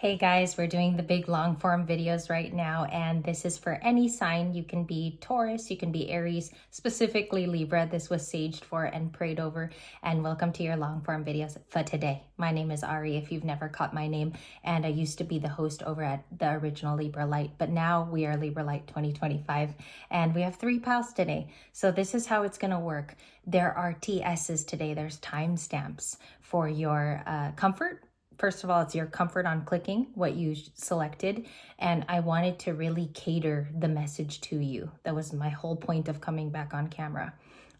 Hey guys, we're doing the big long form videos right now, and this is for any sign. You can be Taurus, you can be Aries, specifically Libra. This was saged for and prayed over, and welcome to your long form videos for today. My name is Ari, if you've never caught my name, and I used to be the host over at the original Libra Light, but now we are Libra Light 2025, and we have 3 piles today. So this is how it's going to work. There are TSs today. There's timestamps for your comfort. First of all, it's your comfort on clicking what you selected. And I wanted to really cater the message to you. That was my whole point of coming back on camera.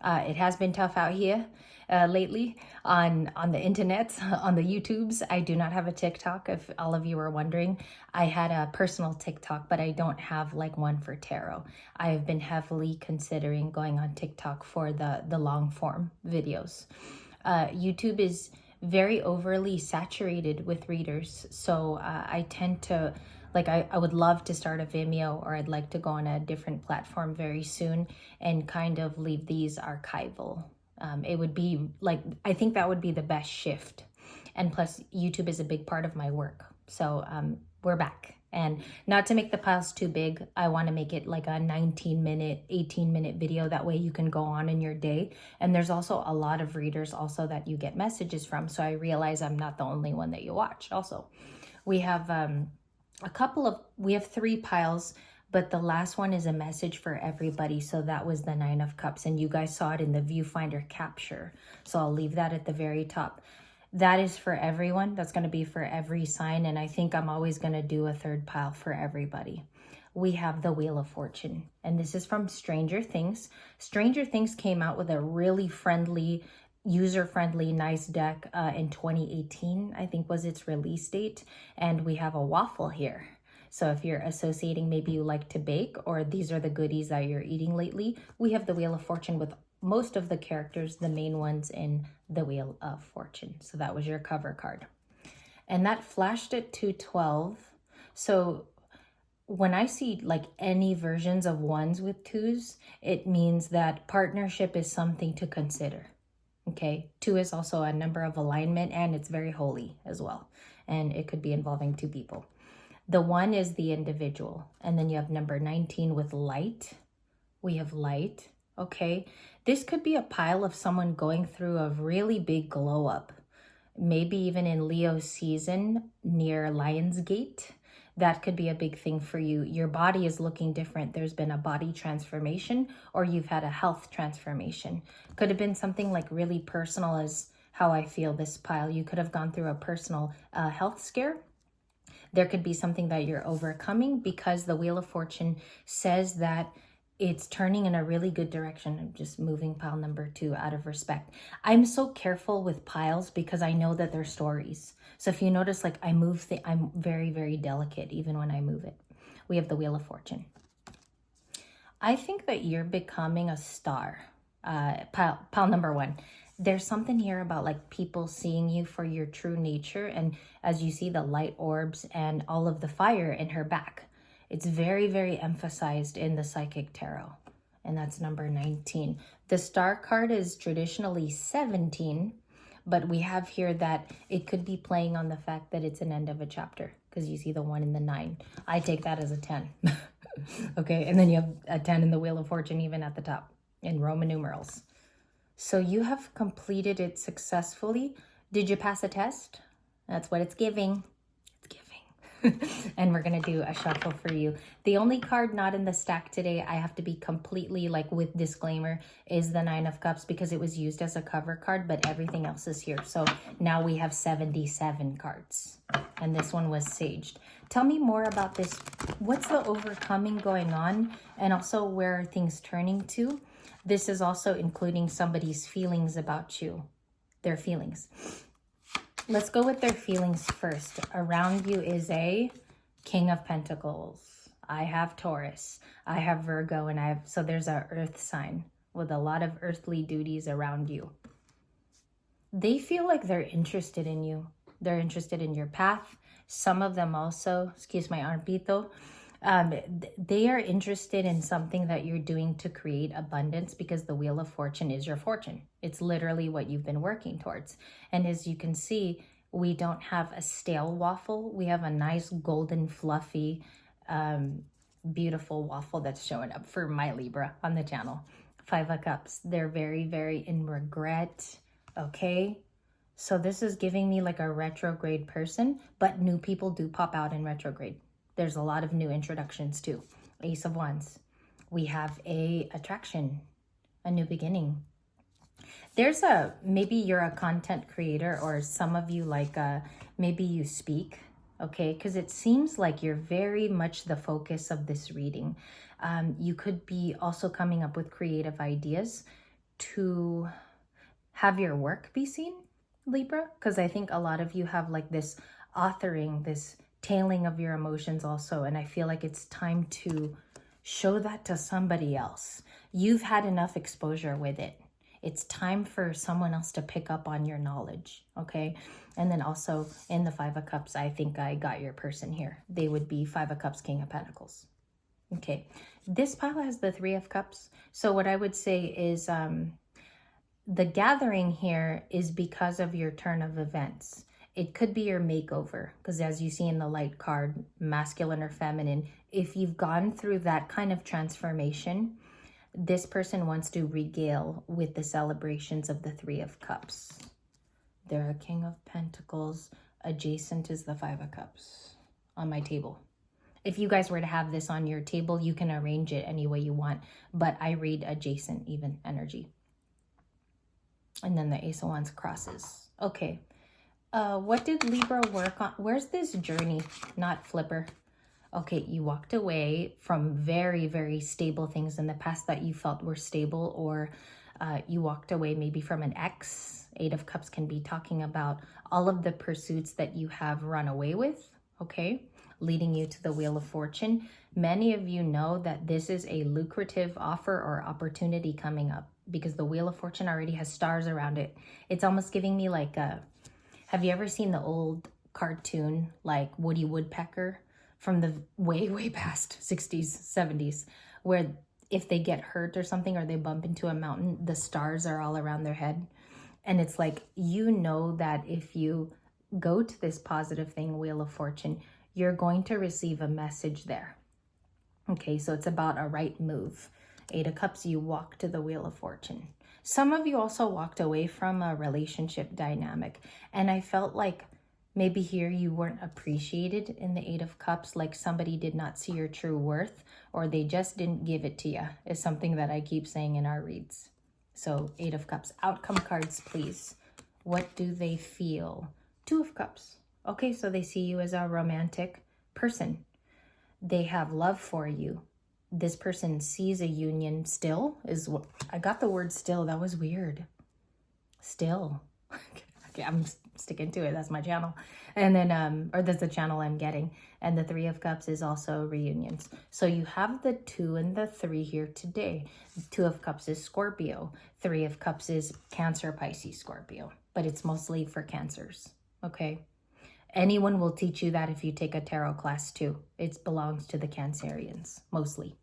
It has been tough out here lately on the internet, on the YouTubes. I do not have a TikTok, if all of you are wondering. I had a personal TikTok, but I don't have like one for tarot. I have been heavily considering going on TikTok for the long form videos. YouTube is very overly saturated with readers. So I tend to, like, I would love to start a Vimeo, or I'd like to go on a different platform very soon and kind of leave these archival. It would be like, I think that would be the best shift. And plus YouTube is a big part of my work. So we're back. And not to make the piles too big, I want to make it like a 19-minute, 18-minute video. That way you can go on in your day. And there's also a lot of readers also that you get messages from. So I realize I'm not the only one that you watch. Also, we have we have 3 piles, but the last one is a message for everybody. So that was the 9 of Cups, and you guys saw it in the viewfinder capture. So I'll leave that at the very top. That is for everyone. That's going to be for every sign. And I think I'm always going to do a 3rd pile for everybody. We have the Wheel of Fortune. And this is from Stranger Things. Stranger Things came out with a really friendly, user-friendly, nice deck in 2018, I think was its release date. And we have a waffle here. So if you're associating, maybe you like to bake, or these are the goodies that you're eating lately, we have the Wheel of Fortune with most of the characters, the main ones in the Wheel of Fortune. So that was your cover card. And that flashed at 212. So when I see like any versions of 1s with 2s, it means that partnership is something to consider. Okay, 2 is also a number of alignment, and it's very holy as well. And it could be involving 2 people. The 1 is the individual. And then you have number 19 with light. We have light. Okay, this could be a pile of someone going through a really big glow up. Maybe even in Leo season near Lionsgate. That could be a big thing for you. Your body is looking different. There's been a body transformation, or you've had a health transformation. Could have been something like really personal, as how I feel this pile. You could have gone through a personal health scare. There could be something that you're overcoming, because the Wheel of Fortune says that it's turning in a really good direction. I'm just moving pile number 2 out of respect. I'm so careful with piles because I know that they're stories. So if you notice, like I'm very, very delicate even when I move it. We have the Wheel of Fortune. I think that you're becoming a star. Pile number 1. There's something here about like people seeing you for your true nature. And as you see the light orbs and all of the fire in her back, it's very, very emphasized in the Psychic Tarot. And that's number 19. The star card is traditionally 17, but we have here that it could be playing on the fact that it's an end of a chapter, because you see the 1 and the 9. I take that as a 10. Okay, and then you have a 10 in the Wheel of Fortune even at the top in Roman numerals. So you have completed it successfully. Did you pass a test? That's what it's giving. And we're going to do a shuffle for you. The only card not in the stack today, I have to be completely like with disclaimer, is the 9 of Cups, because it was used as a cover card, but everything else is here. So now we have 77 cards, and this one was saged. Tell me more about this. What's the overcoming going on, and also where are things turning to? This is also including somebody's feelings about you, their feelings. Let's go with their feelings first. Around you is a King of Pentacles. I have Taurus. I have Virgo, and so there's an earth sign with a lot of earthly duties around you. They feel like they're interested in you. They're interested in your path. Some of them also, excuse my armpito, they are interested in something that you're doing to create abundance, because the Wheel of Fortune is your fortune. It's literally what you've been working towards. And as you can see, We don't have a stale waffle. We have a nice golden fluffy beautiful waffle that's showing up for my Libra on the channel. Five of Cups. They're very, very in regret. Okay. So this is giving me like a retrograde person, but new people do pop out in retrograde. There's a lot of new introductions too. Ace of Wands. We have a attraction, a new beginning. There's maybe you're a content creator, or some of you like maybe you speak, okay? Because it seems like you're very much the focus of this reading. You could be also coming up with creative ideas to have your work be seen, Libra, because I think a lot of you have like this authoring, this tailing of your emotions also, and I feel like it's time to show that to somebody else. You've had enough exposure with it. It's time for someone else to pick up on your knowledge, okay? And then also in the Five of Cups, I think I got your person here. They would be Five of Cups, King of Pentacles. Okay, this pile has the Three of Cups. So what I would say is the gathering here is because of your turn of events. It could be your makeover, because as you see in the light card, masculine or feminine, if you've gone through that kind of transformation, this person wants to regale with the celebrations of the Three of Cups. They're a King of Pentacles. Adjacent is the Five of Cups on my table. If you guys were to have this on your table, you can arrange it any way you want, but I read adjacent even energy. And then the Ace of Wands crosses. Okay. What did Libra work on? Where's this journey? Not flipper. Okay, you walked away from very, very stable things in the past that you felt were stable, or you walked away maybe from an ex. Eight of Cups can be talking about all of the pursuits that you have run away with, okay, leading you to the Wheel of Fortune. Many of you know that this is a lucrative offer or opportunity coming up because the Wheel of Fortune already has stars around it. It's almost giving me like a, have you ever seen the old cartoon like Woody Woodpecker? From the way, way past 60s, 70s, where if they get hurt or something, or they bump into a mountain, the stars are all around their head. And it's like, you know that if you go to this positive thing, Wheel of Fortune, you're going to receive a message there. Okay, so it's about a right move. Eight of Cups, you walk to the Wheel of Fortune. Some of you also walked away from a relationship dynamic. And I felt like maybe here you weren't appreciated in the Eight of Cups, like somebody did not see your true worth, or they just didn't give it to you, is something that I keep saying in our reads. So Eight of Cups, outcome cards, please. What do they feel? Two of Cups. Okay, so they see you as a romantic person. They have love for you. This person sees a union still, is what I got the word still. That was weird. Still. Okay, I'm sticking to it. That's my channel. And then, or that's the channel I'm getting. And the Three of Cups is also reunions. So you have the 2 and the 3 here today. Two of Cups is Scorpio. Three of Cups is Cancer, Pisces, Scorpio. But it's mostly for Cancers, okay? Anyone will teach you that if you take a tarot class too. It belongs to the Cancerians, mostly.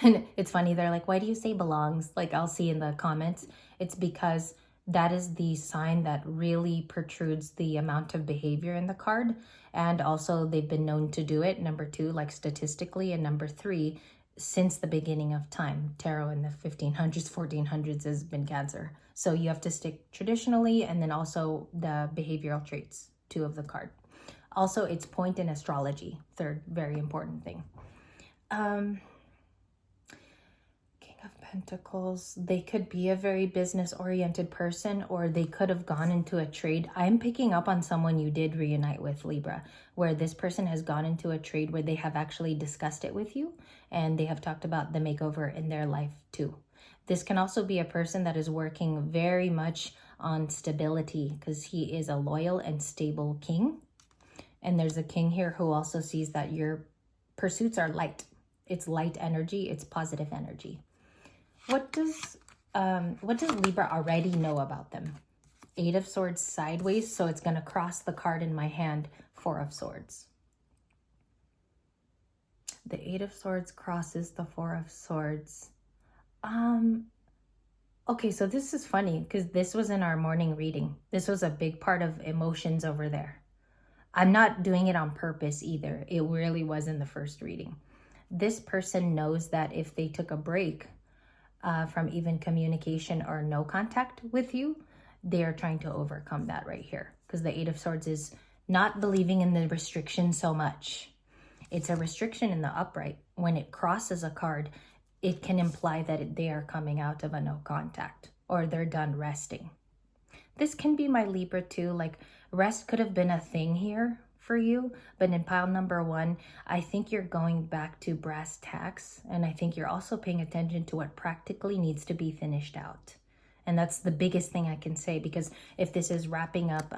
And it's funny, they're like, why do you say belongs? Like I'll see in the comments, it's because that is the sign that really protrudes the amount of behavior in the card. And also they've been known to do it. Number 2, like statistically. And number 3, since the beginning of time. Tarot in the 1500s, 1400s has been Cancer. So you have to stick traditionally, and then also the behavioral traits, 2 of the card. Also, it's point in astrology, 3rd very important thing. Of Pentacles, they could be a very business-oriented person, or they could have gone into a trade. I'm picking up on someone you did reunite with, Libra, where this person has gone into a trade where they have actually discussed it with you, and they have talked about the makeover in their life too. This can also be a person that is working very much on stability, because he is a loyal and stable king. And there's a king here who also sees that your pursuits are light. It's light energy. It's positive energy. What does Libra already know about them? 8 of Swords sideways, so it's going to cross the card in my hand, 4 of Swords. The 8 of Swords crosses the 4 of Swords. Okay, so this is funny because this was in our morning reading. This was a big part of emotions over there. I'm not doing it on purpose either. It really was in the first reading. This person knows that if they took a break from even communication or no contact with you, they are trying to overcome that right here. Because the Eight of Swords is not believing in the restriction so much. It's a restriction in the upright. When it crosses a card, it can imply that they are coming out of a no contact or they're done resting. This can be my Libra too. Like rest could have been a thing here for you, but in pile number 1, I think you're going back to brass tacks, and I think you're also paying attention to what practically needs to be finished out. And that's the biggest thing I can say, because if this is wrapping up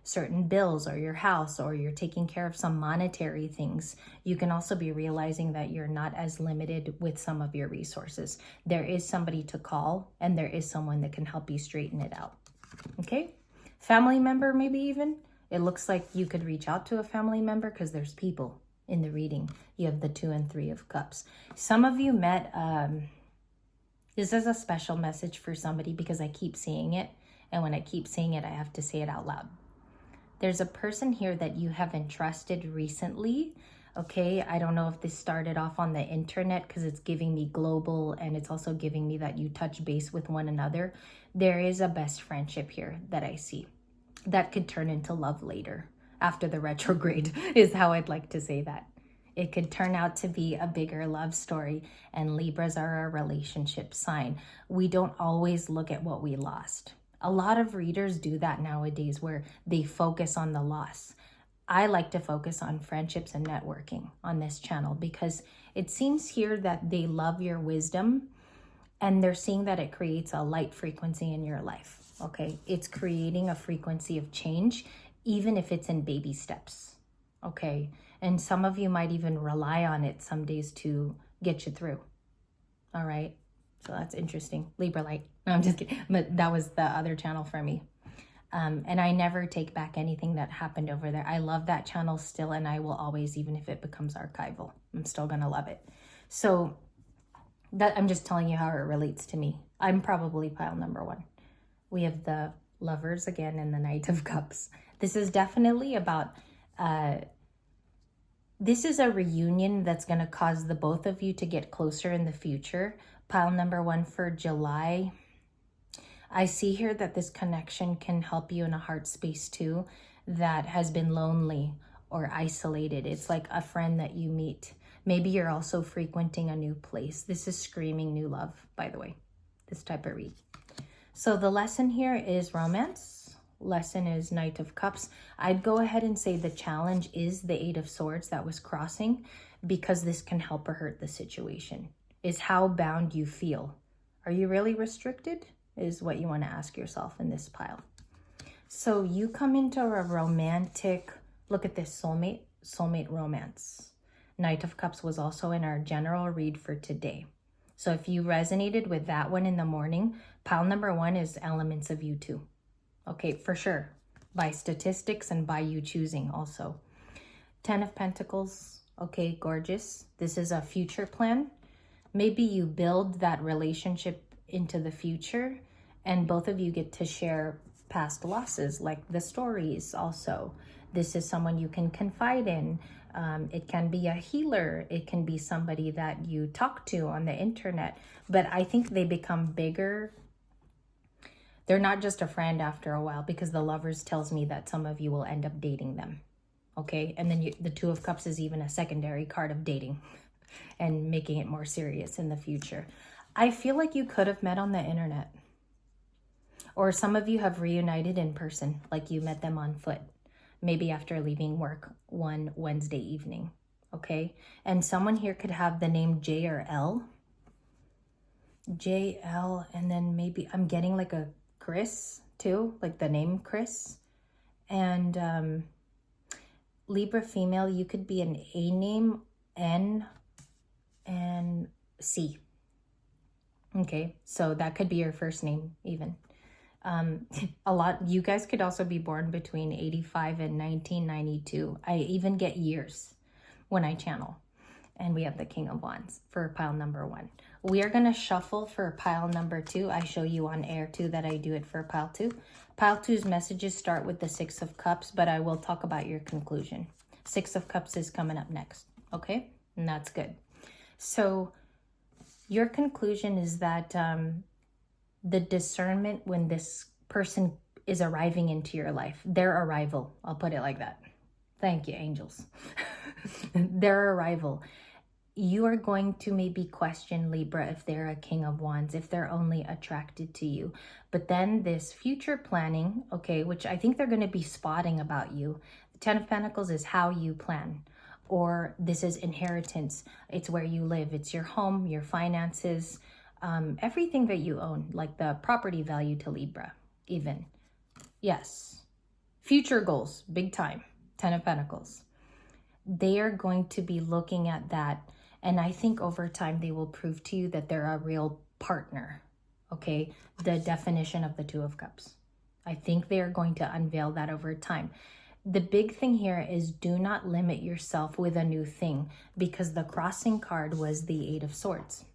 certain bills or your house, or you're taking care of some monetary things, you can also be realizing that you're not as limited with some of your resources. There is somebody to call, and there is someone that can help you straighten it out. Okay? Family member, maybe even. It looks like you could reach out to a family member because there's people in the reading. You have the 2 and 3 of Cups. Some of you met, this is a special message for somebody because I keep seeing it. And when I keep seeing it, I have to say it out loud. There's a person here that you have entrusted recently. Okay, I don't know if this started off on the internet because it's giving me global, and it's also giving me that you touch base with one another. There is a best friendship here that I see that could turn into love later after the retrograde is how I'd like to say that. It could turn out to be a bigger love story, and Libras are a relationship sign. We don't always look at what we lost. A lot of readers do that nowadays where they focus on the loss. I like to focus on friendships and networking on this channel because it seems here that they love your wisdom, and they're seeing that it creates a light frequency in your life. Okay, it's creating a frequency of change, even if it's in baby steps. Okay, and some of you might even rely on it some days to get you through. All right, so that's interesting. Libra light. No, I'm just kidding. But that was the other channel for me. And I never take back anything that happened over there. I love that channel still, and I will always, even if it becomes archival, I'm still gonna love it. So that, I'm just telling you how it relates to me. I'm probably pile number 1. We have the Lovers again and the Knight of Cups. This is definitely about, this is a reunion that's going to cause the both of you to get closer in the future. Pile number 1 for July. I see here that this connection can help you in a heart space too that has been lonely or isolated. It's like a friend that you meet. Maybe you're also frequenting a new place. This is screaming new love, by the way, this type of read. So the lesson here is romance. Lesson is Knight of Cups. I'd go ahead and say the challenge is the 8 of Swords that was crossing, because this can help or hurt the situation, is how bound you feel. Are you really restricted? Is what you want to ask yourself in this pile. So you come into a romantic, look at this, soulmate romance. Knight of Cups was also in our general read for today. So if you resonated with that one in the morning, pile number 1 is elements of you too. Okay, for sure. By statistics and by you choosing also. 10 of Pentacles. Okay, gorgeous. This is a future plan. Maybe you build that relationship into the future, and both of you get to share past losses, like the stories also. This is someone you can confide in. It can be a healer. It can be somebody that you talk to on the internet. But I think they become bigger. They're not just a friend after a while, because the Lovers tells me that some of you will end up dating them. Okay, and then the 2 of Cups is even a secondary card of dating and making it more serious in the future. I feel like you could have met on the internet. Or some of you have reunited in person, like you met them on foot. Maybe after leaving work one Wednesday evening, okay? And someone here could have the name J or L. J, L, and then maybe I'm getting like a Chris too, like the name Chris. And Libra female, you could be an A name, N, and C. Okay, so that could be your first name even. You guys could also be born between 85 and 1992. I even get years when I channel. And we have the King of Wands for pile number 1. We are going to shuffle for pile number 2. I show you on air too that I do it for pile 2. Pile 2's messages start with the 6 of Cups, but I will talk about your conclusion. 6 of Cups is coming up next, okay? And that's good. So your conclusion is that the discernment when this person is arriving into your life, their arrival, I'll put it like that. Thank you, angels. Their arrival. You are going to maybe question, Libra, if they're a King of Wands, if they're only attracted to you. But then this future planning, okay, which I think they're going to be spotting about you. The 10 of Pentacles is how you plan. Or this is inheritance. It's where you live. It's your home, your finances, everything that you own, like the property value to Libra, even. Yes. Future goals, big time. 10 of Pentacles. They are going to be looking at that. And I think over time, they will prove to you that they're a real partner. Okay. The definition of the 2 of Cups. I think they are going to unveil that over time. The big thing here is do not limit yourself with a new thing, because the crossing card was the 8 of Swords.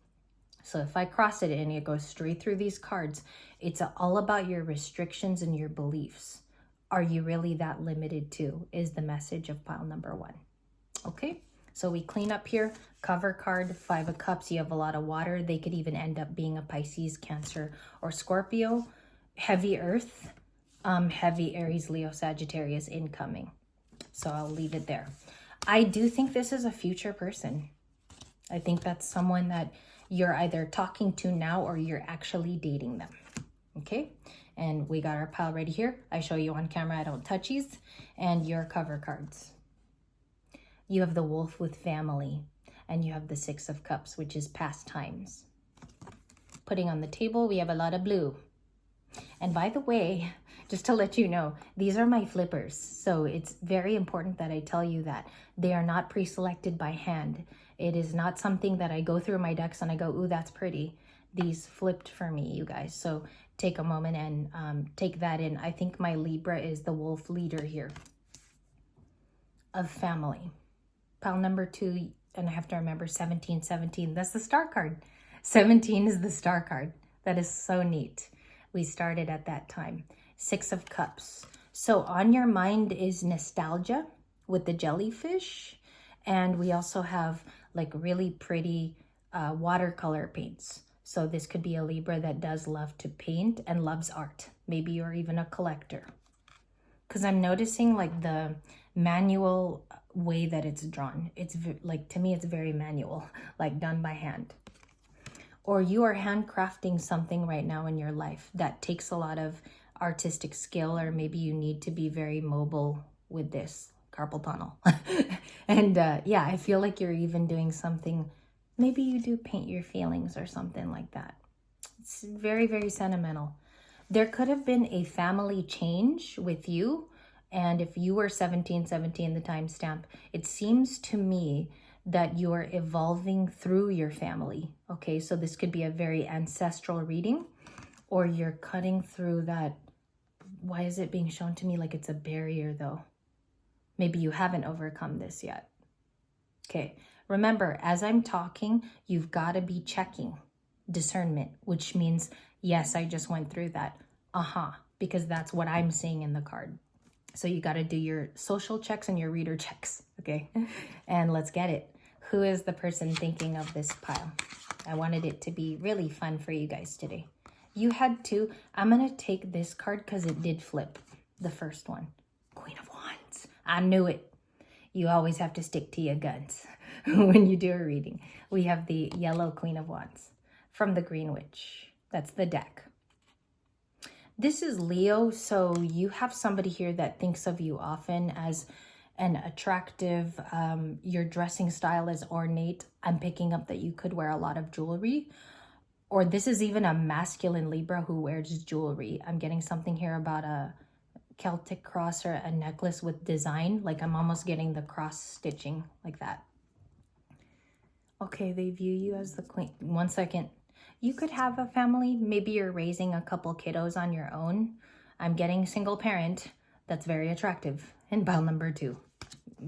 So if I cross it and it goes straight through these cards, it's all about your restrictions and your beliefs. Are you really that limited to, is the message of pile number 1. Okay, so we clean up here. Cover card, 5 of Cups. You have a lot of water. They could even end up being a Pisces, Cancer, or Scorpio. Heavy Earth, heavy Aries, Leo, Sagittarius incoming. So I'll leave it there. I do think this is a future person. I think that's someone that you're either talking to now or you're actually dating them. Okay, and we got our pile ready here. I show you on camera, I don't touchies. And your cover cards. You have the Wolf with family, and you have the 6 of Cups, which is past times. Putting on the table, we have a lot of blue. And by the way, just to let you know, these are my flippers. So it's very important that I tell you that they are not pre-selected by hand. It is not something that I go through my decks and I go, ooh, that's pretty. These flipped for me, you guys. So take a moment and take that in. I think my Libra is the wolf leader here of family. Pile number 2, and I have to remember 17, 17. That's the star card. 17 is the star card. That is so neat. We started at that time. 6 of Cups. So on your mind is nostalgia with the jellyfish. And we also have like really pretty watercolor paints. So this could be a Libra that does love to paint and loves art. Maybe you're even a collector. Because I'm noticing like the manual way that it's drawn. It's like, to me, it's very manual, like done by hand. Or you are handcrafting something right now in your life that takes a lot of artistic skill, or maybe you need to be very mobile with this carpal tunnel. And yeah, I feel like you're even doing something. Maybe you do paint your feelings or something like that. It's very, very sentimental. There could have been a family change with you. And if you were 1717, the timestamp, it seems to me that you are evolving through your family. Okay, so this could be a very ancestral reading, or you're cutting through that. Why is it being shown to me like it's a barrier though? Maybe you haven't overcome this yet. Okay, remember, as I'm talking, you've got to be checking discernment, which means, yes, I just went through that. Because that's what I'm seeing in the card. So you got to do your social checks and your reader checks, okay? And let's get it. Who is the person thinking of this pile? I wanted it to be really fun for you guys today. You had 2. I'm going to take this card because it did flip, the first one. Queen of Wands. I knew it. You always have to stick to your guns when you do a reading. We have the yellow Queen of Wands from the Green Witch. That's the deck. This is Leo, so you have somebody here that thinks of you often as an attractive, your dressing style is ornate. I'm picking up that you could wear a lot of jewelry, or this is even a masculine Libra who wears jewelry. I'm getting something here about a Celtic cross or a necklace with design. Like I'm almost getting the cross stitching like that. Okay, they view you as the queen. 1 second. You could have a family. Maybe you're raising a couple kiddos on your own. I'm getting single parent. That's very attractive. And pile number 2,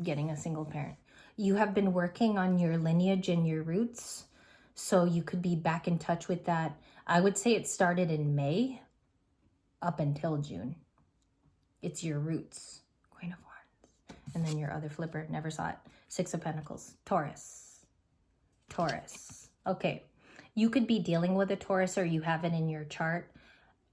getting a single parent. You have been working on your lineage and your roots, so you could be back in touch with that. I would say it started in May up until June. It's your roots. Queen of Wands. And then your other flipper, never saw it. Six of Pentacles. Taurus. Taurus. Okay. You could be dealing with a Taurus, or you have it in your chart.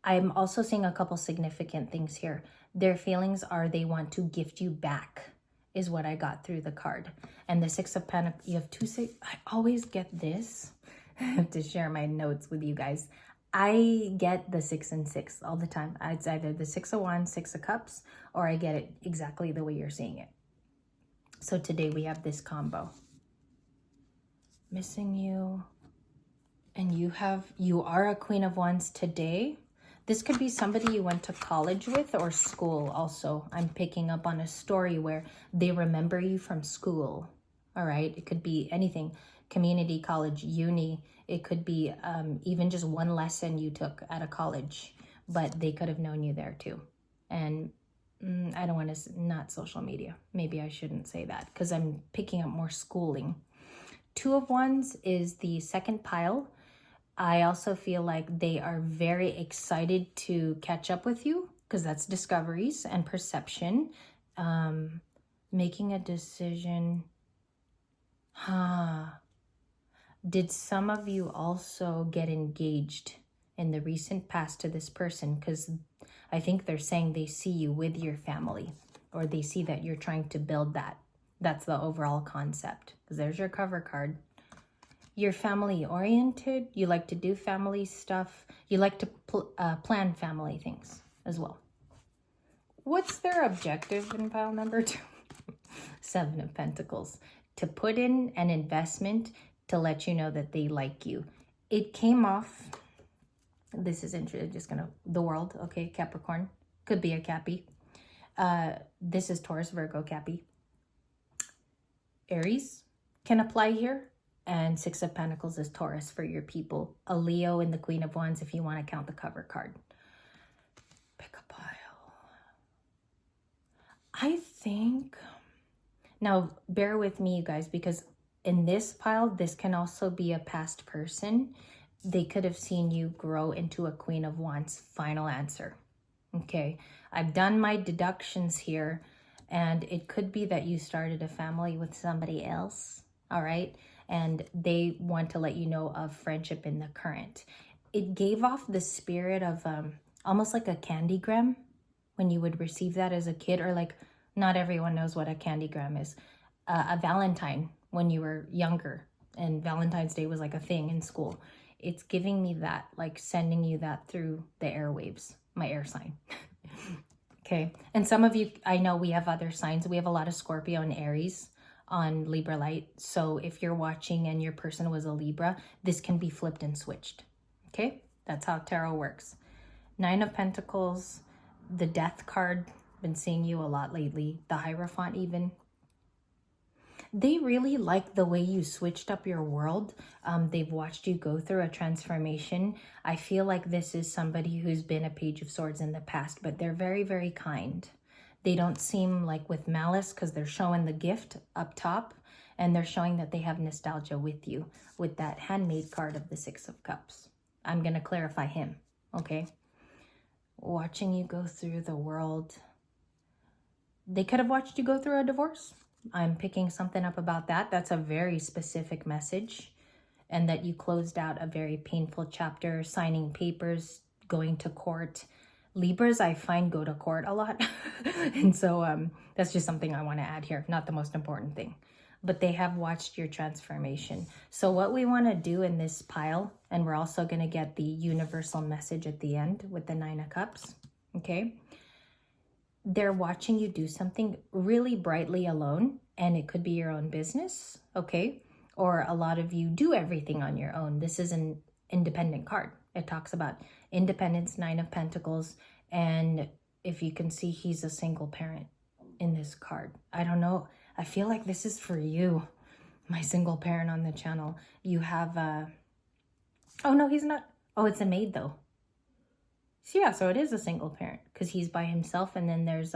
I'm also seeing a couple significant things here. Their feelings are they want to gift you back, is what I got through the card. And the Six of Pentacles, you have two six. I always get this. I have to share my notes with you guys. I get the 6 and 6 all the time. It's either the Six of Wands, Six of Cups, or I get it exactly the way you're seeing it. So today we have this combo. Missing you. And you are a Queen of Wands today. This could be somebody you went to college with or school also. I'm picking up on a story where they remember you from school. All right. It could be anything. Community college, uni. It could be even just one lesson you took at a college, but they could have known you there too. And I don't want to, not social media. Maybe I shouldn't say that because I'm picking up more schooling. Two of Wands is the second pile. I also feel like they are very excited to catch up with you because that's discoveries and perception. Making a decision. Did some of you also get engaged in the recent past to this person? Because I think they're saying they see you with your family, or they see that you're trying to build that. That's the overall concept. Because there's your cover card. You're family oriented. You like to do family stuff. You like to plan family things as well. What's their objective in pile number 2? Seven of Pentacles. To put in an investment to let you know that they like you. It came off. This is interesting. Just gonna, the world. Okay, Capricorn. Could be a Cappy. This is Taurus, Virgo, Cappy. Aries can apply here. And Six of Pentacles is Taurus for your people. A Leo and the Queen of Wands if you want to count the cover card. Pick a pile. I think... Now, bear with me, you guys, because in this pile, this can also be a past person. They could have seen you grow into a Queen of Wands. Final answer. Okay. I've done my deductions here, and it could be that you started a family with somebody else. All right. And they want to let you know of friendship in the current. It gave off the spirit of almost like a candygram when you would receive that as a kid, or like, not everyone knows what a candygram is. A Valentine when you were younger, and Valentine's Day was like a thing in school. It's giving me that, like sending you that through the airwaves, my air sign. Okay. And some of you, I know we have other signs. We have a lot of Scorpio and Aries on Libra Light. So if you're watching and your person was a Libra, this can be flipped and switched. Okay, that's how tarot works. Nine of Pentacles, the Death card, been seeing you a lot lately. The Hierophant even. They really like the way you switched up your world. They've watched you go through a transformation. I feel like this is somebody who's been a Page of Swords in the past, but they're very, very kind. They don't seem like with malice because they're showing the gift up top, and they're showing that they have nostalgia with you with that handmade card of the Six of Cups. I'm going to clarify him, okay? Watching you go through the world. They could have watched you go through a divorce. I'm picking something up about that. That's a very specific message, and that you closed out a very painful chapter, signing papers, going to court. Libras, I find, go to court a lot. And so that's just something I want to add here. Not the most important thing. But they have watched your transformation. So what we want to do in this pile, and we're also going to get the universal message at the end with the Nine of Cups. Okay. They're watching you do something really brightly alone. And it could be your own business. Okay. Or a lot of you do everything on your own. This is an independent card. It talks about independence, Nine of Pentacles. And if you can see, he's a single parent in this card. I don't know. I feel like this is for you, my single parent on the channel. You have oh no, he's not. Oh, it's a maid though. So yeah, so it is a single parent because he's by himself. And then there's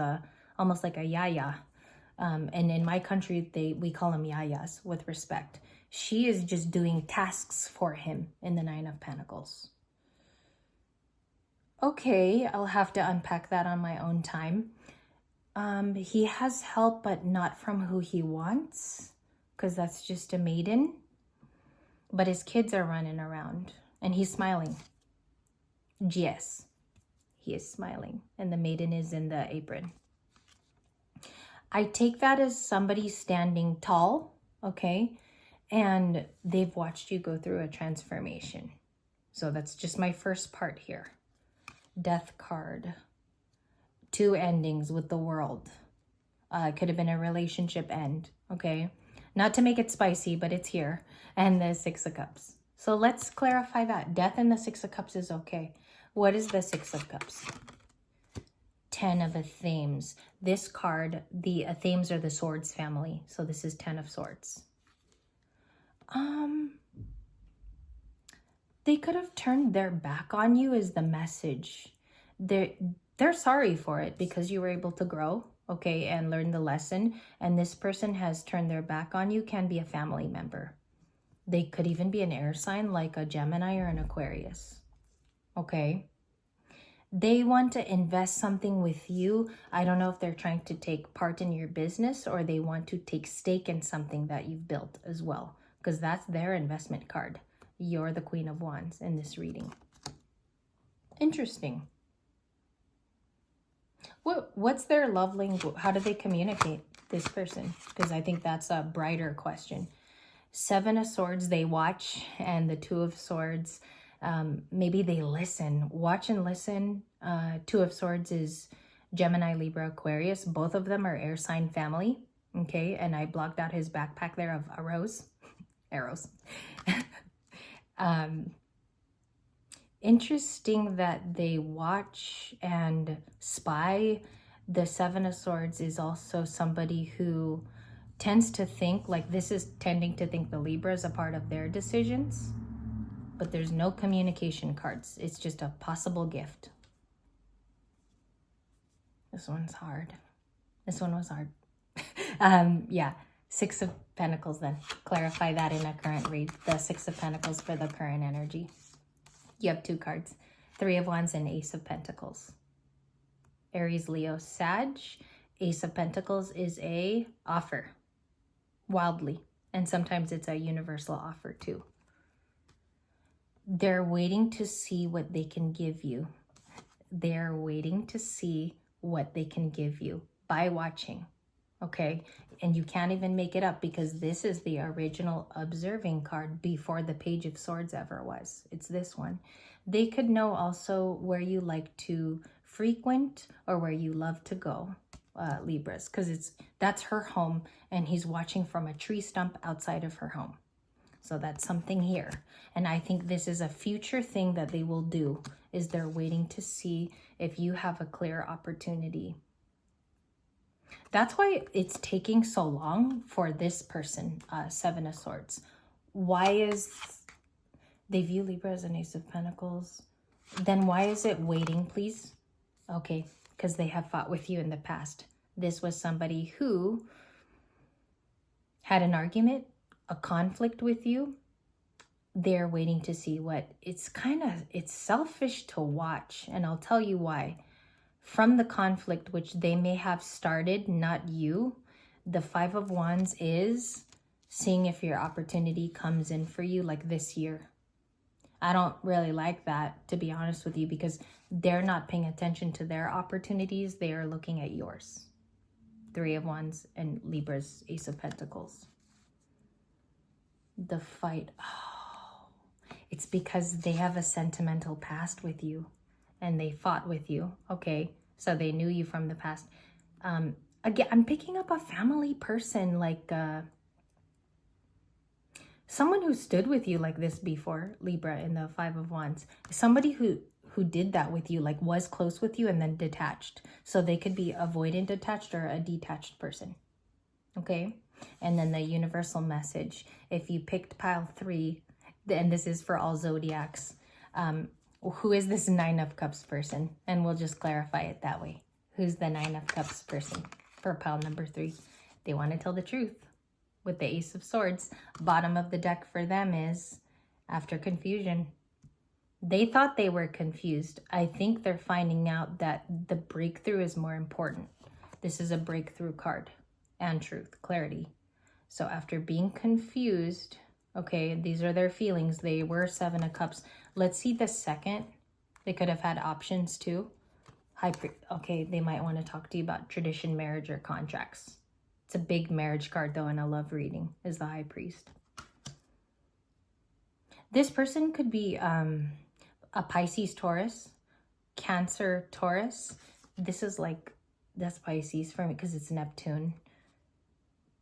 almost like a yaya And in my country, we call them yayas with respect. She is just doing tasks for him in the Nine of Pentacles. Okay, I'll have to unpack that on my own time. He has help, but not from who he wants, because that's just a maiden. But his kids are running around, and he's smiling. Yes, he is smiling, and the maiden is in the apron. I take that as somebody standing tall, okay? And they've watched you go through a transformation. So that's just my first part here. Death card. 2 endings with the World. It could have been a relationship end, okay? Not to make it spicy, but it's here. And the 6 of Cups. So let's clarify that. Death and the 6 of Cups is okay. What is the 6 of Cups? 10 of Athenes. This card, the Athenes are the Swords family. So this is 10 of Swords. They could have turned their back on you is the message. They're sorry for it because you were able to grow, okay, and learn the lesson. And this person has turned their back on you, can be a family member. They could even be an air sign like a Gemini or an Aquarius, okay? They want to invest something with you. I don't know if they're trying to take part in your business or they want to take stake in something that you've built as well, because that's their investment card. You're the Queen of Wands in this reading. Interesting. What's their love language? How do they communicate, this person? Because I think that's a brighter question. 7 of Swords, they watch, and the 2 of Swords, maybe they listen. Watch and listen. 2 of Swords is Gemini, Libra, Aquarius. Both of them are air sign family. Okay, and I blocked out his backpack there of arrows. Arrows. Interesting that they watch and spy. The 7 of Swords is also somebody who tends to think, like this is tending to think the Libra is a part of their decisions, but there's no communication cards. It's just a possible gift. This one's hard. This one was hard. Yeah, 6 of Pentacles then. Clarify that in a current read. The 6 of Pentacles for the current energy. You have 2 cards. 3 of Wands and Ace of Pentacles. Aries, Leo, Sag. Ace of Pentacles is a offer. Wildly. And sometimes it's a universal offer too. They're waiting to see what they can give you. They're waiting to see what they can give you by watching. Okay? And you can't even make it up because this is the original observing card before the Page of Swords ever was. It's this one. They could know also where you like to frequent or where you love to go, Libras, because that's her home and he's watching from a tree stump outside of her home. So that's something here. And I think this is a future thing that they will do, is they're waiting to see if you have a clear opportunity. That's why it's taking so long for this person, 7 of Swords. Why is... They view Libra as an Ace of Pentacles. Then why is it waiting, please? Okay, because they have fought with you in the past. This was somebody who had an argument, a conflict with you. They're waiting to see what... It's selfish to watch, and I'll tell you why. From the conflict, which they may have started, not you, the 5 of Wands is seeing if your opportunity comes in for you like this year. I don't really like that, to be honest with you, because they're not paying attention to their opportunities. They are looking at yours. 3 of Wands and Libra's Ace of Pentacles. The fight. Oh, it's because they have a sentimental past with you and they fought with you. Okay, so they knew you from the past. Again, I'm picking up a family person, like... someone who stood with you like this before, Libra, in the 5 of Wands. Somebody who did that with you, like was close with you and then detached. So they could be avoidant attached or a detached person. Okay? And then the universal message. If you picked pile 3, and this is for all zodiacs, who is this 9 of Cups person? And we'll just clarify it that way. Who's the 9 of Cups person for pile number 3? They want to tell the truth. With the Ace of Swords, bottom of the deck for them is after confusion. They thought they were confused. I think they're finding out that the breakthrough is more important. This is a breakthrough card and truth, clarity. So after being confused, okay, these are their feelings. They were Seven of Cups. Let's see the second. They could have had options too. Okay, they might want to talk to you about tradition, marriage, or contracts. It's a big marriage card though in a love reading, is the High Priest. This person could be a Pisces, Taurus, Cancer, Taurus. This is like, that's Pisces for me because it's Neptune.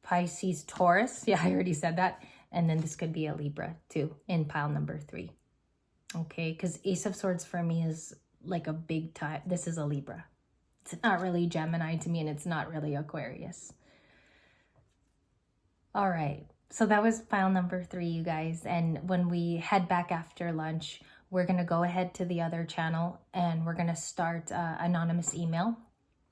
Pisces, Taurus. Yeah, I already said that. And then this could be a Libra too in pile number 3. Okay, because Ace of Swords for me is like a big time. This is a Libra. It's not really Gemini to me, and it's not really Aquarius. All right, so that was pile number 3, you guys. And when we head back after lunch, we're going to go ahead to the other channel and we're going to start anonymous email.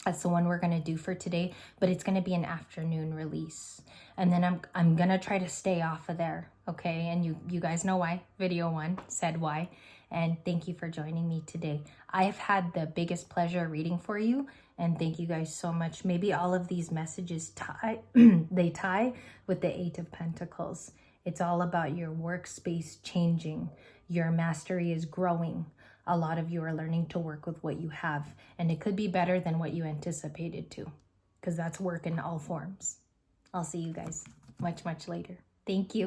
That's the one we're going to do for today, but it's going to be an afternoon release. And then I'm going to try to stay off of there, okay? And you guys know why. Video 1 said why. And thank you for joining me today. I've had the biggest pleasure reading for you, and thank you guys so much. Maybe all of these messages tie they tie with the 8 of Pentacles. It's all about your workspace changing. Your mastery is growing. A lot of you are learning to work with what you have, and it could be better than what you anticipated to, because that's work in all forms. I'll see you guys much, much later. Thank you.